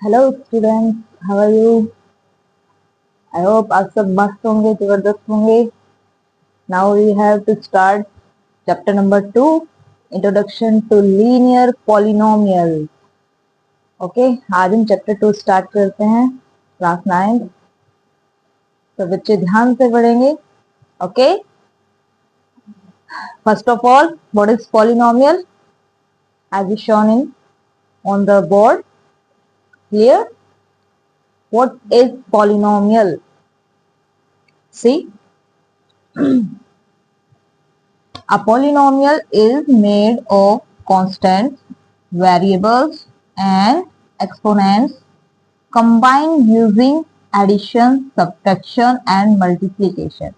Hello students, how are you? I hope आप सब मस्त होंगे, जबरदस्त होंगे। Now we have to start chapter number 2, introduction to linear polynomial. Okay, आज हम चैप्टर 2 स्टार्ट करते हैं, क्लास 9। तो बच्चे ध्यान से पढ़ेंगे। Okay, first of all, what is polynomial? As is shown in on the board here, what is polynomial? See, a polynomial is made of constants, variables and exponents combined using addition, subtraction and multiplication.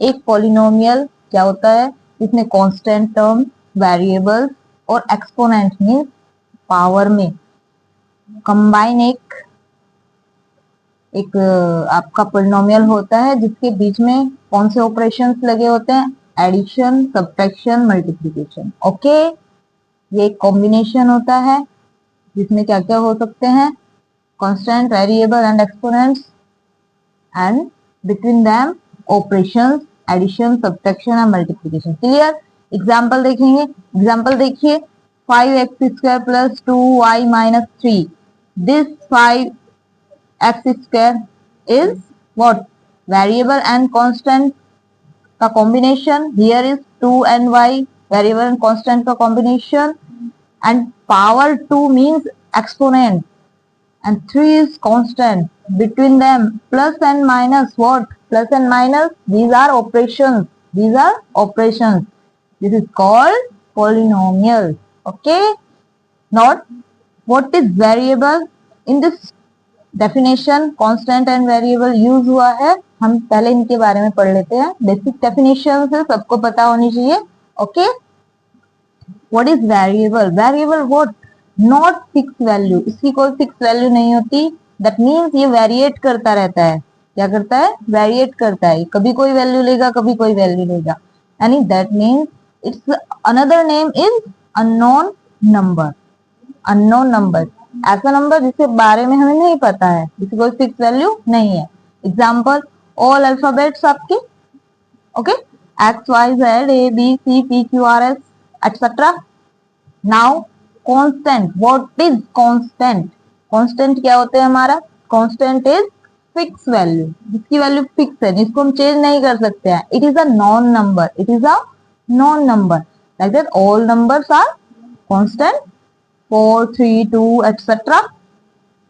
एक polynomial क्या होता है? इसमें constant term, variables और exponent means power में combine एक आपका polynomial होता है जिसके बीच में कौन से ऑपरेशंस लगे होते हैं? Addition, subtraction, multiplication. ओके, ये एक कॉम्बिनेशन होता है जिसमें क्या क्या हो सकते हैं? Constant, variable and exponents, and between them operations, addition, subtraction and multiplication. Clear? Example देखेंगे। एग्जांपल देखिए, 5x² plus 2y minus 3। This 5x square is what? Variable and constant का combination. Here is 2 and y, variable and constant का combination, and power 2 means exponent and 3 is constant. Between them plus and minus, what? Plus and minus, these are operations. These are operations. This is called polynomial. Okay, not what is variable in this definition. Constant and variable use हुआ है, हम पहले इनके बारे में पढ़ लेते हैं। बेसिक डेफिनेशन से सबको पता होनी चाहिए। Okay, what is variable? Variable what? Not fix value, इसकी कोई फिक्स वैल्यू नहीं होती। दैट मीन्स ये वेरिएट करता रहता है। क्या करता है? वेरिएट करता है, कभी कोई वैल्यू लेगा, कभी कोई वैल्यू लेगा। यानी that means it's another name is unknown number. Unknown number ऐसा नंबर जिसके बारे में हमें नहीं पता है, जिसकी कोई फिक्स वैल्यू नहीं है। एग्जाम्पल, ऑल अल्फाबेट्स आपके। Okay, X Y Z A B C P Q R S etcetera. Now constant, what is constant? Constant क्या होते हैं हमारा? कांस्टेंट इज फिक्स वैल्यू, जिसकी वैल्यू फिक्स है, जिसको हम चेंज नहीं कर सकते हैं। It is a known number. It is a known number. Like that all numbers are constant. 4, 3, 2, etc.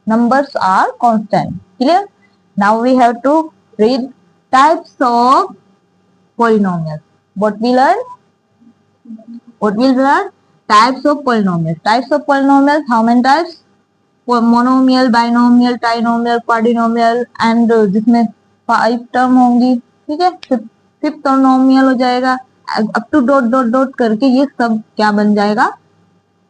Numbers are constant. Clear? Now we have to read types of polynomials. What we learn? What we'll learn? Types of polynomials. Types of polynomials. How many types? Monomial, binomial, trinomial, quadrinomial and जिसमें 5 term होंगी। ठीक है, fifth नॉमियल हो जाएगा। Up to dot dot dot करके ये सब क्या बन जाएगा?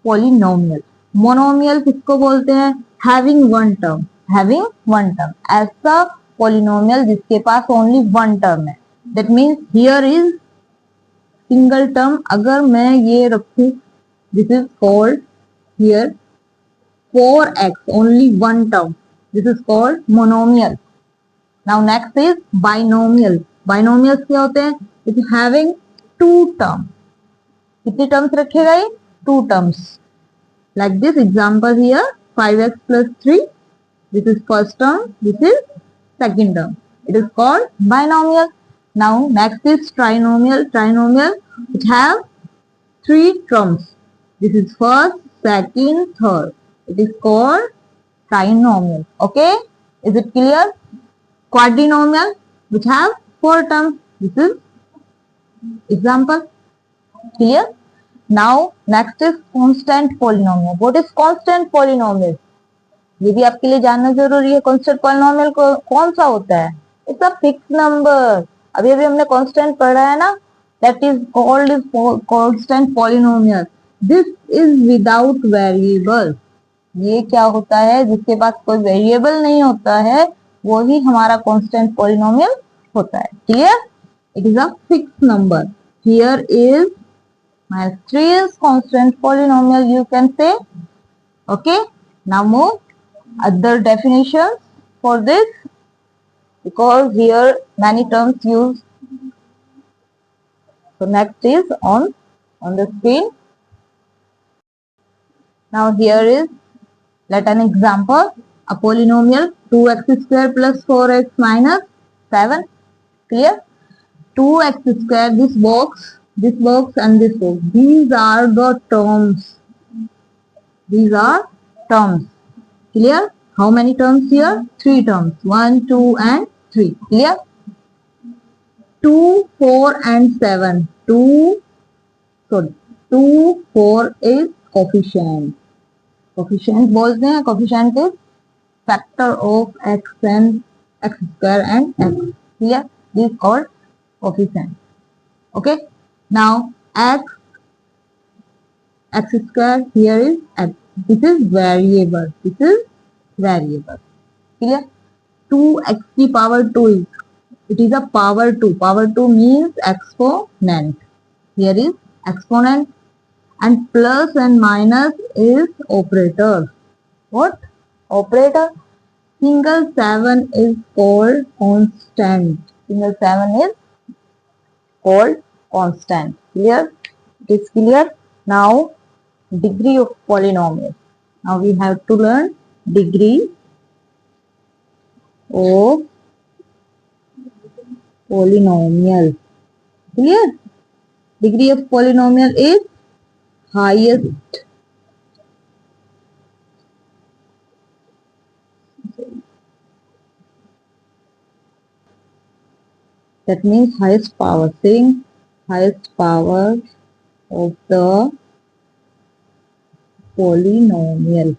पॉलिनोमियल। मोनोमियल किसको बोलते हैं? Having one term. Having one term, ऐसा पॉलिनोमियल जिसके पास ओनली वन टर्म है। That means here is single term. अगर मैं ये रखूं, this is called here 4x, only one term, this is called monomial. Now next is binomial. Binomials क्या होते हैं? It is having two term. कितनी terms रखेगा ये? Two terms. Like this example here, 5x plus 3. This is first term. This is second term. It is called binomial. Now next is trinomial. Trinomial which have 3 terms. This is first, second, third. It is called trinomial. Okay? Is it clear? Quadrinomial which have 4 terms. This is example. Clear? Now next is constant polynomial. What is constant polynomial? ये भी आपके लिए जानना जरूरी है। constant polynomial कौन सा होता है? It's a fixed number. अभी अभी हमने constant पढ़ा है ना, that is called is constant polynomial. This is without variable. ये क्या होता है? जिसके पास कोई वेरिएबल नहीं होता है, वो ही हमारा constant polynomial होता है। Clear? It is a fixed number. Here is minus 3 is constant polynomial, you can say. Okay, now move. Other definitions for this, because here many terms used. So next is on the screen. Now here is, let an example, a polynomial 2x square plus 4x minus 7. Clear? 2x square, this box and this box. These are the terms. These are terms. Clear? How many terms here? 3 terms. 1, 2 and 3. Clear? 2, 4 and 7. 2, 4 is coefficient. Coefficient बोलते हैं. Coefficient is factor of x and x square and x. Clear? This is called coefficient. Okay. Now x square, here is x. This is variable. Clear? 2x की power 2 is, it is a power 2. Power 2 means exponent. Here is exponent, and plus and minus is operator. What? Operator. Single 7 is called constant. Single 7 is called constant. Clear? It is clear? Now, degree of polynomial. Now we have to learn degree of polynomial. Clear? Degree of polynomial is highest. That means highest power. Saying highest power of the polynomial.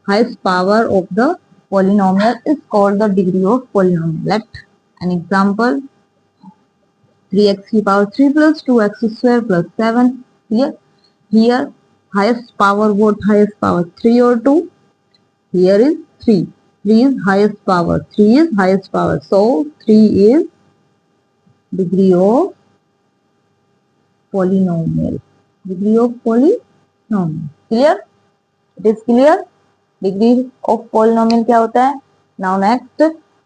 Highest power of the polynomial is called the degree of polynomial. Let an example. 3x की power 3 plus 2x square plus 7. Here highest power, what highest power? 3 or 2? Here is 3. 3 is highest power. 3 is highest power. So 3 is degree of polynomial. Degree of polynomial. Clear? It is clear? Degree of polynomial क्या होता है? Now next,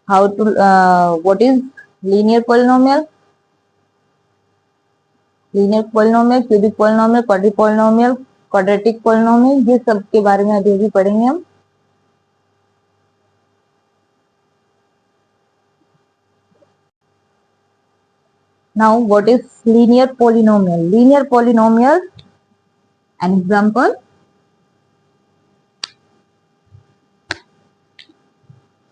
what is linear polynomial? Linear polynomial, cubic polynomial, quadri polynomial, quadratic polynomial, ये सब के बारे में अभी पढ़ेंगे हम. Now what is linear polynomial? Linear polynomial, an example,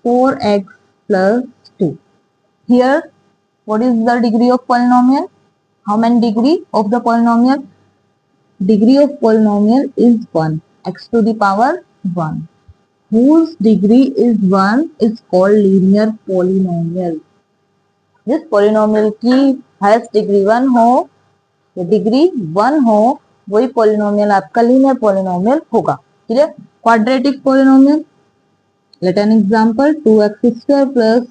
4x plus 2. Here what is the degree of polynomial? How many degree of the polynomial? Degree of polynomial is 1. X to the power 1. Whose degree is 1 is called linear polynomial. जिस polynomial की highest degree 1 हो, या degree 1 हो, वही polynomial आपका linear polynomial होगा. Clear? Quadratic polynomial. Let an example, 2x square plus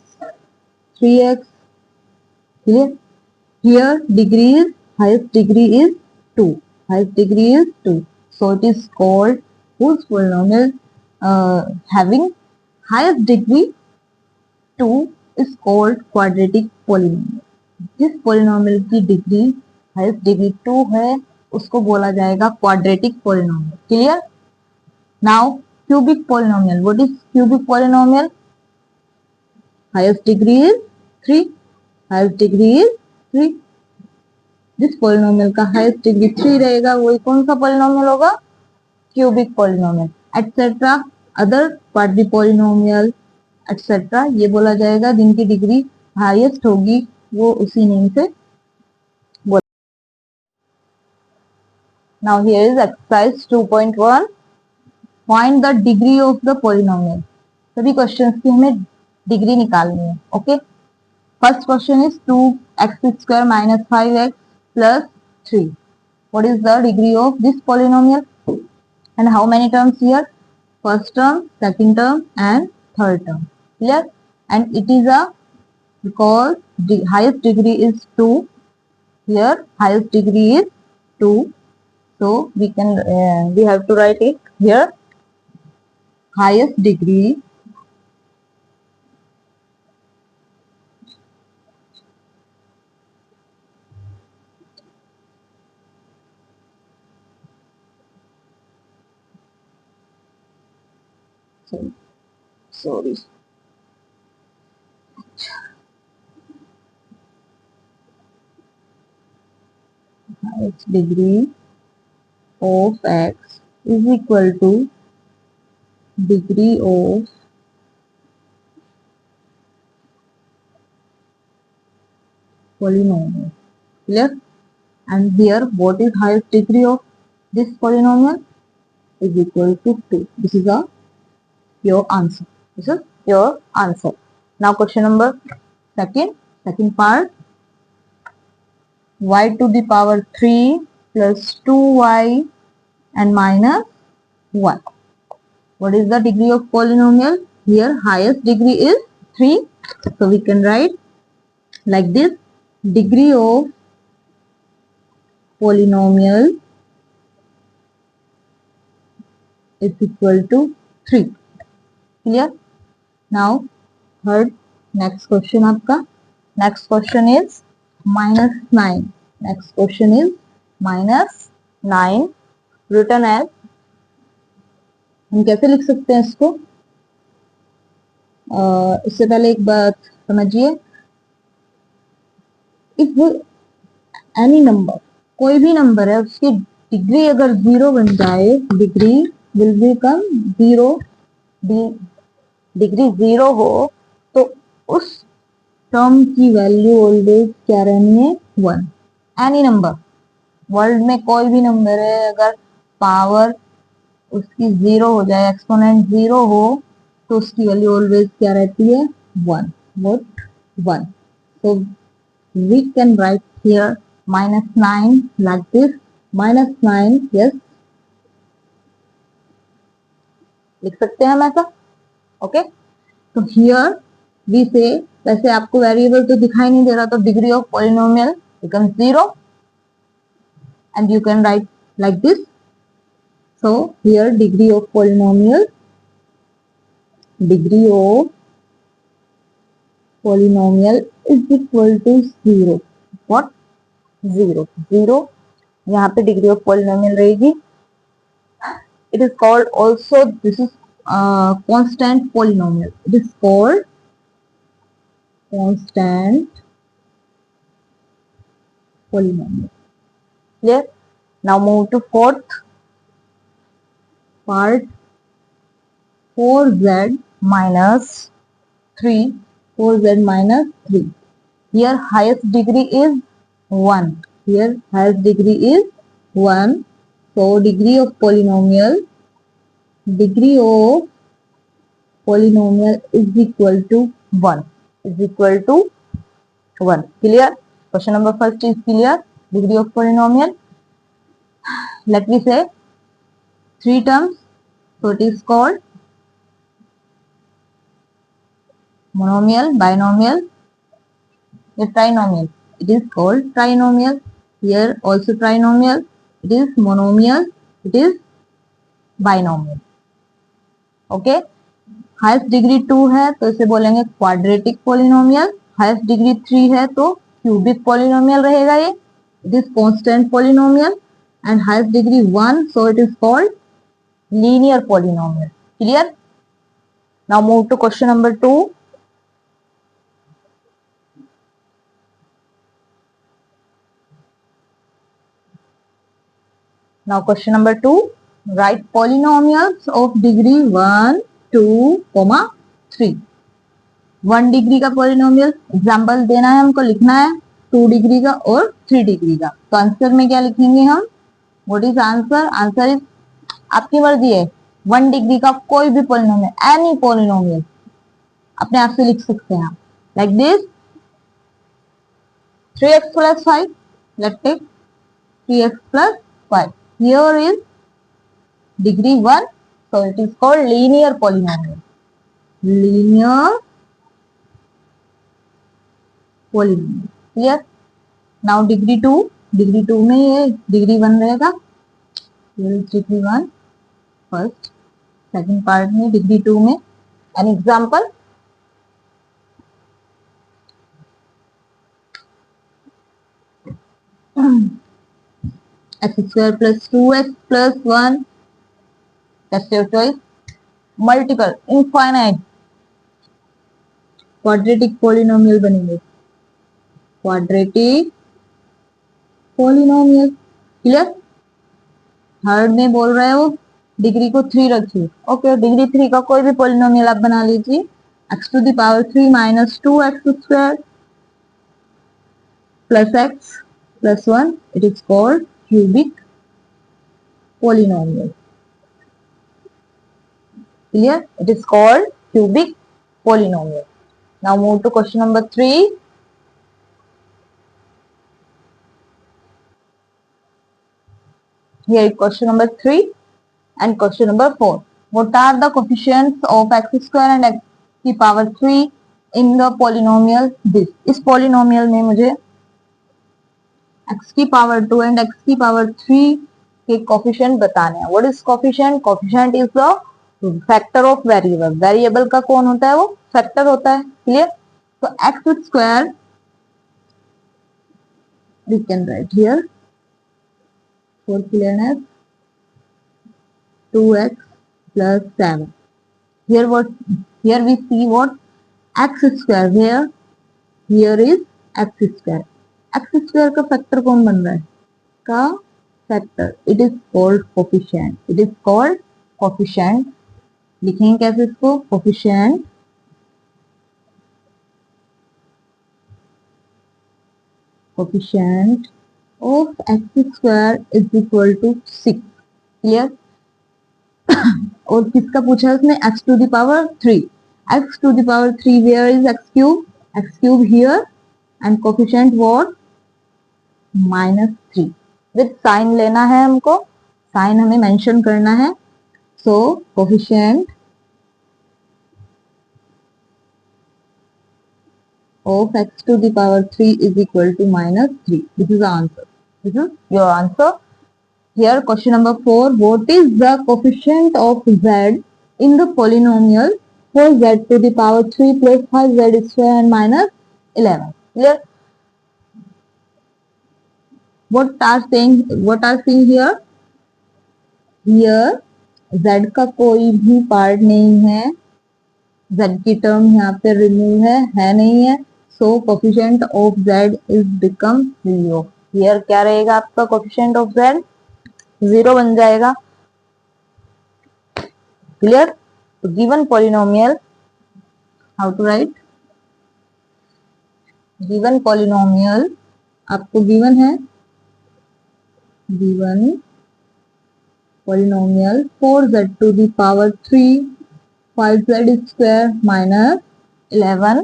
3x. Clear? Here degree is, highest degree is 2. Highest degree is 2. So it is called, whose polynomial having highest degree 2 is called quadratic polynomial. जिस polynomial की degree highest degree 2 है, उसको बोला जाएगा quadratic polynomial. Clear? Now cubic polynomial. What is cubic polynomial? Highest degree is 3. Highest degree is 3. जिस polynomial का highest degree 3 रहेगा, वही कौन सा polynomial होगा? Cubic polynomial. Etc. Other quadri polynomial, etc. ये बोला जाएगा जिनकी डिग्री हाईएस्ट होगी, वो उसी नेम से बोला. Now here is exercise 2.1. Find the degree of the polynomial. सभी क्वेश्चंस की हमें डिग्री निकालनी है. Okay. First question is 2x square minus 5x plus 3. What is the degree of this polynomial? And how many terms here? First term, second term and third term. Clear? And it is because the highest degree is 2. Here highest degree is 2. So we have to write it here. highest degree sorry highest degree of x is equal to degree of polynomial. Clear? And here what is highest degree of this polynomial is equal to 2. This is your answer. This is your answer. Now question number second part, y to the power 3 plus 2y and minus 1. What is the degree of polynomial? Here highest degree is 3. So we can write like this: degree of polynomial is equal to 3. Clear? Now third next question आपका next question is -9. Next question is -9 written as, हम कैसे लिख सकते हैं इसको? इससे पहले एक बात समझिए, इफ एनी नंबर, कोई भी नंबर है उसकी डिग्री अगर 0 बन जाए, डिग्री विल बिकम 0, डिग्री 0 हो तो उस टर्म की वैल्यू ऑलवेज क्या रहनी है? 1. एनी नंबर, वर्ल्ड में कोई भी नंबर है, अगर पावर उसकी 0 हो जाए, एक्सपोनेंट 0 हो, तो उसकी वैल्यू ऑलवेज क्या रहती है? 1. What? 1. So we can write here -9 like this. -9, yes, लिख सकते हैं हम ऐसा. ओके, तो हियर वी से, वैसे आपको वेरिएबल तो दिखाई नहीं दे रहा, तो degree of polynomial become 0 and you can write like this. So here degree of polynomial, degree of polynomial is equal to 0. What? 0. 0 यहाँ पे degree of polynomial रहेगी. It is called also, this is constant polynomial. It is called constant polynomial. Clear? Now move to fourth part, 4z minus 3. 4z minus 3. Here highest degree is 1. Here highest degree is 1. So degree of polynomial is equal to 1. Is equal to 1. Clear? Question number first is clear. Degree of polynomial. Let me say 3 terms. So it is called monomial, binomial, a trinomial. It is called trinomial. Here also trinomial. It is monomial. It is binomial. Okay, highest degree 2 है तो इसे बोलेंगे quadratic polynomial. Highest degree 3 है तो cubic polynomial रहेगा ये. It is constant polynomial. And highest degree 1, so it is called linear polynomial. Clear? Now move to question number 2. Now question number 2, write polynomials of degree 1, 2, 3. 1 degree का polynomial example देना है हमको, लिखना है 2 degree का और 3 डिग्री का. तो आंसर में क्या लिखेंगे हम? What is answer? Answer is, आपकी मर्जी है, 1 डिग्री का कोई भी पॉलिनोमियल, एनी पॉलिनोमियल अपने आप से लिख सकते हैं like this. 3x plus 5. Let's take 3x plus 5. Here is degree 1, so it is called linear polynomial. Linear polynomial. Clear? Now degree 2. Degree 2 में ये degree 1 रहेगा. Here is degree 1 first. Second part में डिग्री 2 में an example X square plus 2x plus 1 test your choice multiple infinite quadratic polynomial बनेंगे quadratic polynomial clear. Third में बोल रहे हो डिग्री को 3 रखिए ओके डिग्री 3 का कोई भी पॉलिनोमियल आप बना लीजिए X to the power 3 minus 2x square plus x plus 1 it is called cubic polynomial clear it is called cubic polynomial. Now move to question number 3. Here is question number 3 and question number 4. What are the coefficients of x square and x की power 3 in the polynomial this? इस polynomial में मुझे x की power 2 and x की power 3 के coefficient बताने हैं. What is coefficient? Coefficient is the factor of variable. Variable का कौन होता है वो factor होता है clear. तो x square we can write here for clearness 2x plus 7. Here what? Here we see what? X square. Here is x square. X square का factor कौन बन रहा है? का factor. It is called coefficient. It is called coefficient. लिखेंगे कैसे इसको? Coefficient of x square is equal to 6. Clear? और किसका पूछा है उसने x to the power 3. x to the power 3 where is x cube? x cube here and coefficient what? -3. with sign लेना है हमको sign हमें मेंशन करना है so coefficient of x to the power 3 is equal to -3. This is the answer. This is your answer. Here question number 4. What is the coefficient of z in the polynomial for z to the power 3 plus 5z square and minus 11? Clear? What are saying here? Here z का कोई भी part नहीं है z की term यहाँ पे remove है नहीं है so coefficient of z is become 0. Here क्या रहेगा आपका coefficient of z? 0 बन जाएगा क्लियर. तो given polynomial how to write given polynomial आपको गिवन है given polynomial 4z to the power 3 5z square minus 11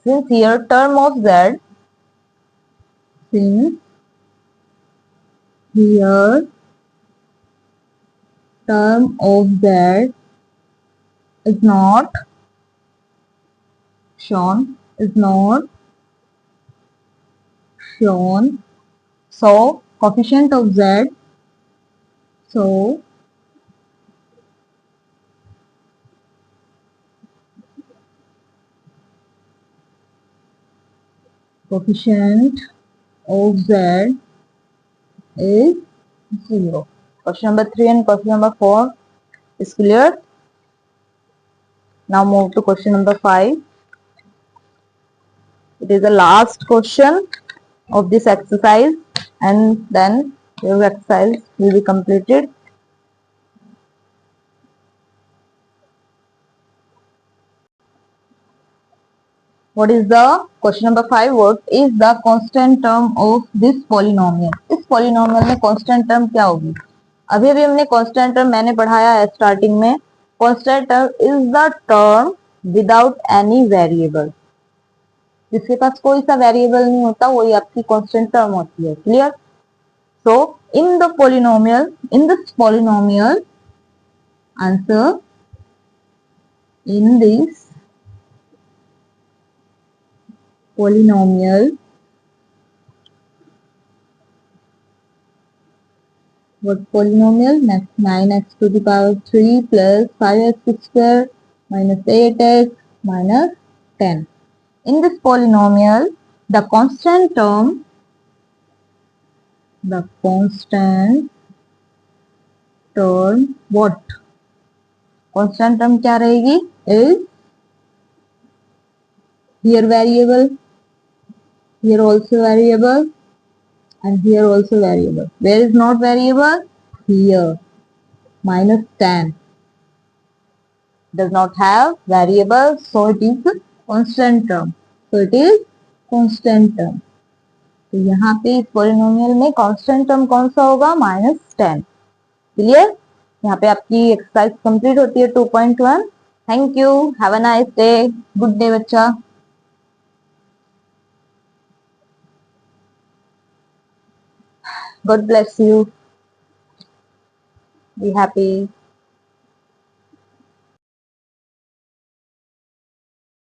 since here term of z since here term of z is not shown so coefficient of z so coefficient of z is 0. Question number 3 and question number 4 is clear. Now move to question number 5. It is the last question of this exercise and then your exercise will be completed. What is the question number 5? What is the constant term of this polynomial? इस polynomial में constant term क्या होगी? अभी हमने constant term मैंने पढ़ाया है starting में. Constant term is the term without any variable. जिसके पास कोई सा वेरिएबल नहीं होता वही आपकी कांस्टेंट टर्म होती है clear. So in this polynomial answer in this polynomial What polynomial? Next 9x to the power 3 plus 5x square minus 8x minus 10. In this polynomial, the constant term what? Constant term क्या रहेगी? Is here variable, here also variable, and here also variable. Where is not variable? Here. Minus 10 does not have variable, so it is constant term. So it is constant term. तो यहाँ पे इस polynomial में constant term कौन सा होगा? -10. Clear? यहाँ पे आपकी एक्सरसाइज कंप्लीट होती है 2.1. Thank you. Have a nice day. Good day बच्चा. God bless you. Be happy.